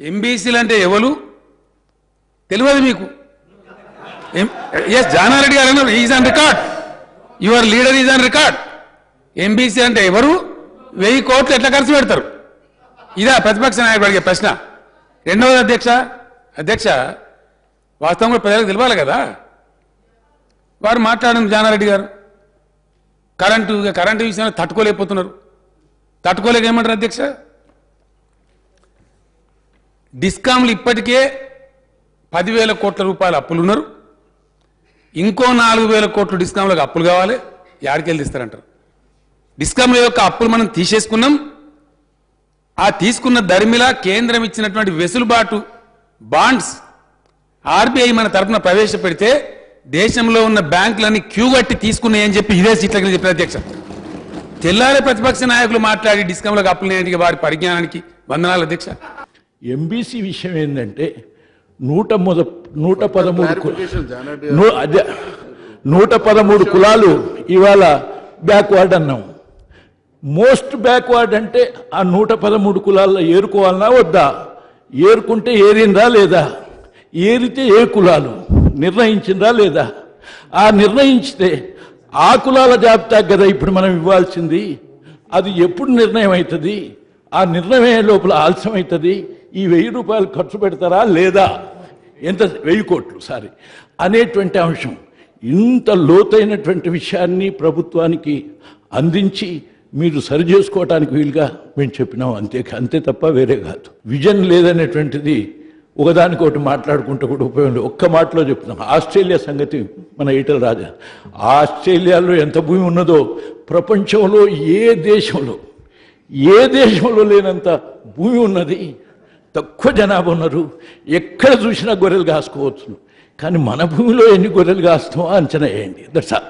ఎంబీసీలు అంటే ఎవరు తెలియదు మీకు? ఎస్, జానారెడ్డి గారు అన్నారు, is on record, your leader is on record. MBC అంటే ఎవరు, 1000 కోట్లు ఎట్లా ఖర్చు పెడతారు? ఇదా ప్రతిపక్ష నాయకుడు అడిగే ప్రశ్న. రెండవది అధ్యక్ష వాస్తవంగా ప్రజలకు తెలియాలి కదా. వారు మాట్లాడిన జానారెడ్డి గారు కరెంటు విషయంలో తట్టుకోలేకపోతున్నారు. తట్టుకోలేక ఏమంటారు అధ్యక్ష? డిస్కామ్లు ఇప్పటికే 10,000 కోట్ల రూపాయల అప్పులు ఉన్నారు, ఇంకో 4,000 కోట్లు డిస్కామ్లకు అప్పులు కావాలి. యాడికెళ్ళి తీస్తారంటారు? డిస్కామ్ల యొక్క అప్పులు మనం తీసేసుకున్నాం. ఆ తీసుకున్న దరిమిలా కేంద్రం ఇచ్చినటువంటి వెసులుబాటు బాండ్స్ ఆర్బీఐ మన తరఫున ప్రవేశపెడితే దేశంలో ఉన్న బ్యాంకులన్నీ క్యూ కట్టి తీసుకున్నాయని చెప్పి ఇదే సీట్లకి చెప్పిన అధ్యక్ష. తెల్లారే ప్రతిపక్ష నాయకులు మాట్లాడి డిస్కామ్లకు అప్పులు నేటికి వారి పరిజ్ఞానానికి వందనాలు అధ్యక్ష. ఎంబీసీ విషయం ఏంటంటే 113 కులాలు ఇవాళ బ్యాక్వర్డ్ అన్నాం. మోస్ట్ బ్యాక్వర్డ్ అంటే ఆ 113 కులాల్లో ఏరుకోవాలన్నా వద్దా? ఏరుకుంటే ఏరిందా లేదా? ఏరితే ఏ కులాలు నిర్ణయించిందా లేదా? ఆ నిర్ణయించితే ఆ కులాల జాబితా కదా ఇప్పుడు మనం ఇవ్వాల్సింది. అది ఎప్పుడు నిర్ణయం అవుతుంది? ఆ నిర్ణయం లోపల ఆలస్యం అవుతుంది. ఈ 1000 రూపాయలు ఖర్చు పెడతారా లేదా? ఎంత 1000 కోట్లు అనేటువంటి అంశం. ఇంత లోతైనటువంటి విషయాన్ని ప్రభుత్వానికి అందించి మీరు సరి చేసుకోవటానికి వీలుగా మేము చెప్పినాం, అంతే తప్ప వేరే కాదు. విజన్ లేదనేటువంటిది ఒకదానికొకటి మాట్లాడుకుంటూ కూడా ఉపయోగం లేదు. ఒక్క మాటలో చెప్తున్నాం. ఆస్ట్రేలియా సంగతి మన ఈటల రాజా, ఆస్ట్రేలియాలో ఎంత భూమి ఉన్నదో ప్రపంచంలో ఏ దేశంలో లేనంత భూమి ఉన్నది. తక్కువ జనాభా ఉన్నారు, ఎక్కడ చూసినా గొర్రెలు కాసుకోవచ్చు. కానీ మన భూమిలో ఎన్ని గొర్రెలు కాస్తామో అంచనా వేయండి. That's all.